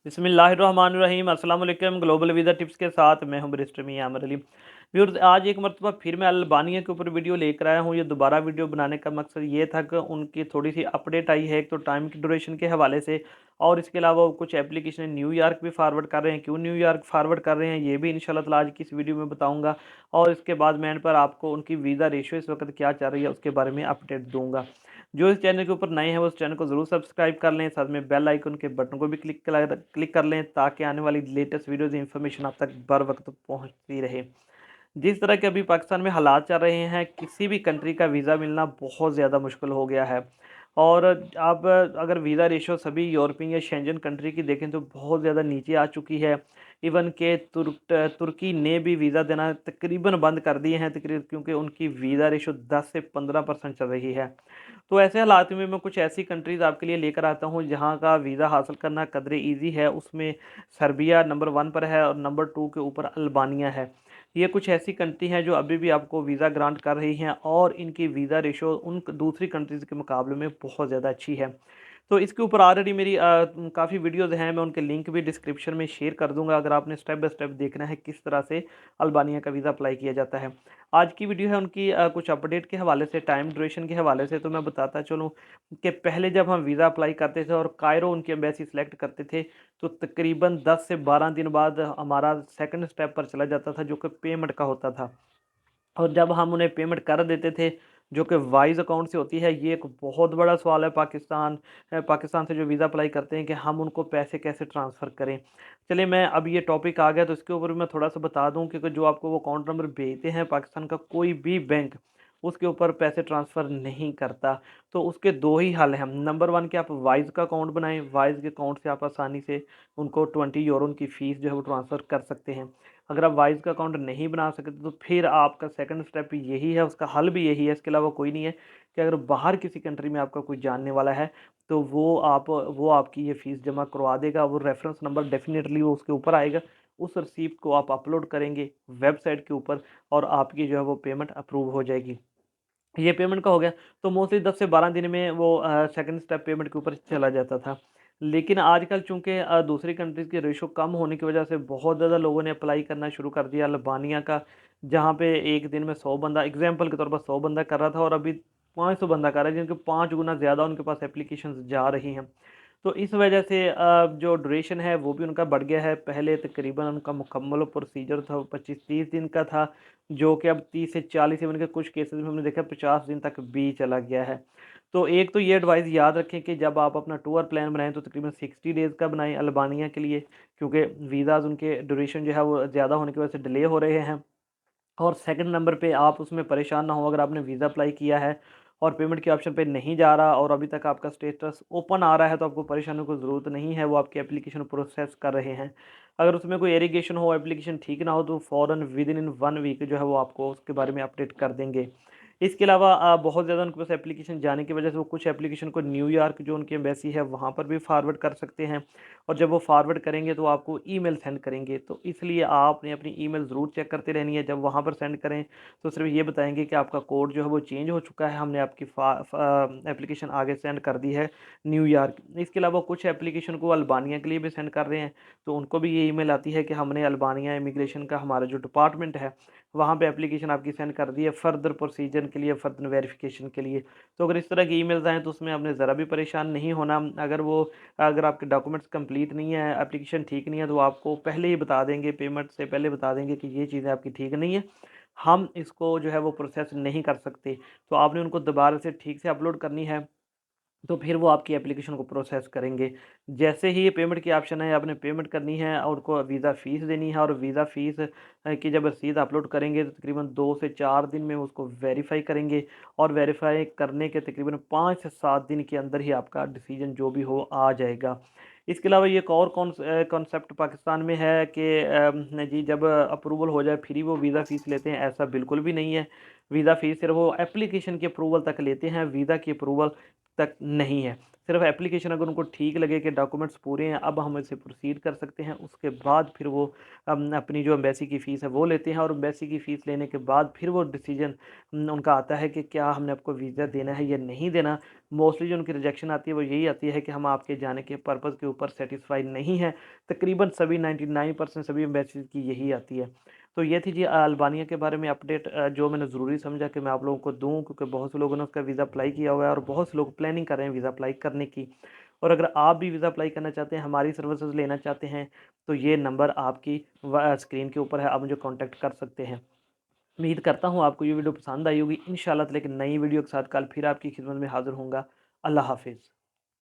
बिस्मिल्लाहिर्रहमानिर्रहीम अस्सलाम वालेकुम। ग्लोबल वीज़ा टिप्स के साथ मैं हूं बैरिस्टर मियां आमिर अली। व्यूअर्स, आज एक मरतबा फिर मैं अल्बानिया के ऊपर वीडियो लेकर आया हूं। ये दोबारा वीडियो बनाने का मकसद ये था कि उनकी थोड़ी सी अपडेट आई है, एक तो टाइम की ड्यूरेशन के हवाले से, और इसके अलावा वो कुछ एप्लीकेशन न्यूयॉर्क भी फारवर्ड कर रहे हैं। क्यों न्यूयॉर्क फारवर्ड कर रहे हैं ये भी इंशाल्लाह ताला आज की इस वीडियो में बताऊँगा, और इसके बाद मैं इन पर आपको उनकी वीज़ा रेशियो इस वक्त क्या चल रही है उसके बारे में अपडेट दूँगा। जो इस चैनल के ऊपर नए हैं वो इस चैनल को ज़रूर सब्सक्राइब कर लें, साथ में बेल आइकन के बटन को भी क्लिक कर लें, ताकि आने वाली लेटेस्ट वीडियोज़ इन्फॉर्मेशन आप तक बर वक्त पहुंचती रहे। जिस तरह के अभी पाकिस्तान में हालात चल रहे हैं, किसी भी कंट्री का वीज़ा मिलना बहुत ज़्यादा मुश्किल हो गया है। और अब अगर वीज़ा रेशो सभी यूरोपियन या शेंजन कंट्री की देखें तो बहुत ज़्यादा नीचे आ चुकी है। इवन के तुर्की ने भी वीज़ा देना तकरीबन बंद कर दिए हैं, तकरीबन, क्योंकि उनकी वीज़ा रेशो 10 से 15% चल रही है। तो ऐसे हालात में मैं कुछ ऐसी कंट्रीज़ आपके लिए लेकर आता हूँ जहाँ का वीज़ा हासिल करना कदरे ईजी है। उसमें सर्बिया नंबर 1 पर है और नंबर 2 के ऊपर अल्बानिया है। ये कुछ ऐसी कंट्री हैं जो अभी भी आपको वीज़ा ग्रांट कर रही हैं, और इनकी वीज़ा रेशो उन दूसरी कंट्रीज़ के मुकाबले में बहुत ज़्यादा अच्छी है। तो इसके ऊपर ऑलरेडी मेरी काफ़ी वीडियोज़ हैं, मैं उनके लिंक भी डिस्क्रिप्शन में शेयर कर दूँगा, अगर आपने स्टेप बाय स्टेप देखना है किस तरह से अल्बानिया का वीज़ा अप्लाई किया जाता है। आज की वीडियो है उनकी कुछ अपडेट के हवाले से, टाइम ड्यूरेशन के हवाले से। तो मैं बताता चलूँ कि पहले जब हम वीज़ा अप्लाई करते थे और कायरो उनकी एम्बेसी सेलेक्ट करते थे, तो तकरीबन 10 से 12 दिन बाद हमारा सेकंड स्टेप पर चला जाता था, जो कि पेमेंट का होता था। और जब हम उन्हें पेमेंट कर देते थे, जो कि वाइज़ अकाउंट से होती है, ये एक बहुत बड़ा सवाल है। पाकिस्तान से जो वीज़ा अप्लाई करते हैं कि हम उनको पैसे कैसे ट्रांसफ़र करें। चलिए, मैं अब ये टॉपिक आ गया तो इसके ऊपर मैं थोड़ा-सा बता दूँ, क्योंकि जो आपको वो अकाउंट नंबर भेजते हैं पाकिस्तान का कोई भी बैंक, उसके ऊपर पैसे ट्रांसफ़र नहीं करता। तो उसके 2 ही हल हैं। नंबर 1 कि आप वाइज़ का अकाउंट बनाएँ, वाइज़ के अकाउंट से आप आसानी से उनको 20 यूरो उनकी फ़ीस जो है वो ट्रांसफ़र कर सकते हैं। अगर आप वाइज़ का अकाउंट नहीं बना सकते तो फिर आपका सेकंड स्टेप यही है, उसका हल भी यही है, इसके अलावा कोई नहीं है, कि अगर बाहर किसी कंट्री में आपका कोई जानने वाला है, तो वो आपकी ये फ़ीस जमा करवा देगा। वो रेफ़रेंस नंबर डेफ़िनेटली वो उसके ऊपर आएगा। उस रिसीप्ट को आप अपलोड करेंगे वेबसाइट के ऊपर, और आपकी जो है वो पेमेंट अप्रूव हो जाएगी। ये पेमेंट का हो गया। तो मोस्टली 10 से 12 दिन में वो सेकंड स्टेप पेमेंट के ऊपर चला जाता था। लेकिन आजकल चूँकि दूसरी कंट्रीज़ की रेशो कम होने की वजह से बहुत ज़्यादा लोगों ने अप्लाई करना शुरू कर दिया अल्बानिया का, जहाँ पे एक दिन में 100 बंदा, एग्ज़ाम्पल के तौर पर 100 बंदा कर रहा था, और अभी 500 बंदा कर रहा है, जिनके 5 गुना ज़्यादा उनके पास एप्लीकेशंस जा रही हैं। तो इस वजह से जो ड्यूरेशन है वो भी उनका बढ़ गया है। पहले तकरीबन उनका मुकम्मल प्रोसीजर था 25-30 दिन का था, जो कि अब 30 से 40, इवन के कुछ केसेस में हमने देखा 50 दिन तक भी चला गया है। तो एक तो ये एडवाइस याद रखें कि जब आप अपना टूर प्लान बनाएं तो तकरीबन 60 डेज़ का बनाएं अल्बानिया के लिए, क्योंकि वीज़ाज़ उनके ड्यूरेशन जो है वो ज़्यादा होने की वजह से डिले हो रहे हैं। और सेकंड नंबर पे आप उसमें परेशान ना हो, अगर आपने वीज़ा अप्लाई किया है और पेमेंट के ऑप्शन पे नहीं जा रहा और अभी तक आपका स्टेटस ओपन आ रहा है, तो आपको परेशान होने की ज़रूरत नहीं है, वो आपकी एप्लीकेशन प्रोसेस कर रहे हैं। अगर उसमें कोई एरीगेशन हो, एप्लीकेशन ठीक ना हो, तो फ़ौरन विदिन 1 वीक जो है वो आपको उसके बारे में अपडेट कर देंगे। इसके अलावा बहुत ज़्यादा उनके पास एप्लीकेशन जाने की वजह से वो कुछ एप्लीकेशन को न्यूयॉर्क जो उनकी एम्बेसी है वहाँ पर भी फॉरवर्ड कर सकते हैं, और जब वो फॉरवर्ड करेंगे तो आपको ईमेल सेंड करेंगे। तो इसलिए आपने अपनी ईमेल ज़रूर चेक करते रहनी है। जब वहाँ पर सेंड करें तो सिर्फ ये बताएंगे कि आपका कोड जो है वो चेंज हो चुका है, हमने आपकी एप्लीकेशन आगे सेंड कर दी है न्यूयॉर्क। इसके अलावा कुछ एप्लीकेशन को अल्बानिया के लिए भी सेंड कर रहे हैं, तो उनको भी ये ईमेल आती है कि हमने अल्बानिया इमिग्रेशन का हमारा जो डिपार्टमेंट है वहाँ पे एप्लीकेशन आपकी सेंड कर दी है फर्दर प्रोसीजर के लिए, फर्दर वेरिफिकेशन के लिए। तो अगर इस तरह की ईमेल्स आएँ तो उसमें आपने ज़रा भी परेशान नहीं होना। अगर आपके डॉक्यूमेंट्स कंप्लीट नहीं है, एप्लीकेशन ठीक नहीं है, तो आपको पहले ही बता देंगे, पेमेंट से पहले बता देंगे कि ये चीज़ें आपकी ठीक नहीं है, हम इसको जो है वो प्रोसेस नहीं कर सकते। तो आपने उनको दोबारा से ठीक से अपलोड करनी है, तो फिर वो आपकी एप्लीकेशन को प्रोसेस करेंगे। जैसे ही ये पेमेंट की ऑप्शन है, आपने पेमेंट करनी है और उनको वीज़ा फ़ीस देनी है, और वीज़ा फ़ीस की जब रसीद अपलोड करेंगे तो तकरीबन 2 से 4 दिन में उसको वेरीफ़ाई करेंगे, और वेरीफ़ाई करने के तकरीबन 5 से 7 दिन के अंदर ही आपका डिसीजन जो भी हो आ जाएगा। इसके अलावा ये एक और कॉन्सेप्ट पाकिस्तान में है कि जी जब अप्रूवल हो जाए फिर ही वो वीज़ा फ़ीस लेते हैं, ऐसा बिल्कुल भी नहीं है। वीज़ा फ़ीस सिर्फ वो एप्लीकेशन की अप्रूवल तक लेते हैं, वीज़ा की अप्रूवल तक नहीं है। सिर्फ एप्लीकेशन अगर उनको ठीक लगे कि डॉक्यूमेंट्स पूरे हैं, अब हम इसे प्रोसीड कर सकते हैं। उसके बाद फिर वो अपनी जो एम्बेसी की फ़ीस है वो लेते हैं, और एम्बेसी की फ़ीस लेने के बाद फिर वो डिसीजन उनका आता है कि क्या हमने आपको वीज़ा देना है या नहीं देना। मोस्टली जो उनकी रिजेक्शन आती है वो यही आती है कि हम आपके जाने के पर्पज़ के ऊपर सेटिस्फाइड नहीं हैं। तकरीबन सभी 99% सभी एम्बेसीज़ की यही आती है। तो ये थी जी अल्बानिया के बारे में अपडेट, जो मैंने ज़रूरी समझा कि मैं आप लोगों को दूँ, क्योंकि बहुत से लोगों ने उसका वीज़ा अप्लाई किया हुआ है और बहुत से लोग प्लानिंग कर रहे हैं वीज़ा अप्लाई करने की। और अगर आप भी वीज़ा अप्लाई करना चाहते हैं, हमारी सर्विसेज लेना चाहते हैं, तो ये नंबर आपकी स्क्रीन के ऊपर है, आप मुझे कॉन्टैक्ट कर सकते हैं। उम्मीद करता हूँ आपको ये वीडियो पसंद आई होगी। इंशाल्लाह ताला एक नई वीडियो के साथ कल फिर आपकी खिदमत में हाज़िर होऊँगा। अल्लाह हाफ़िज़।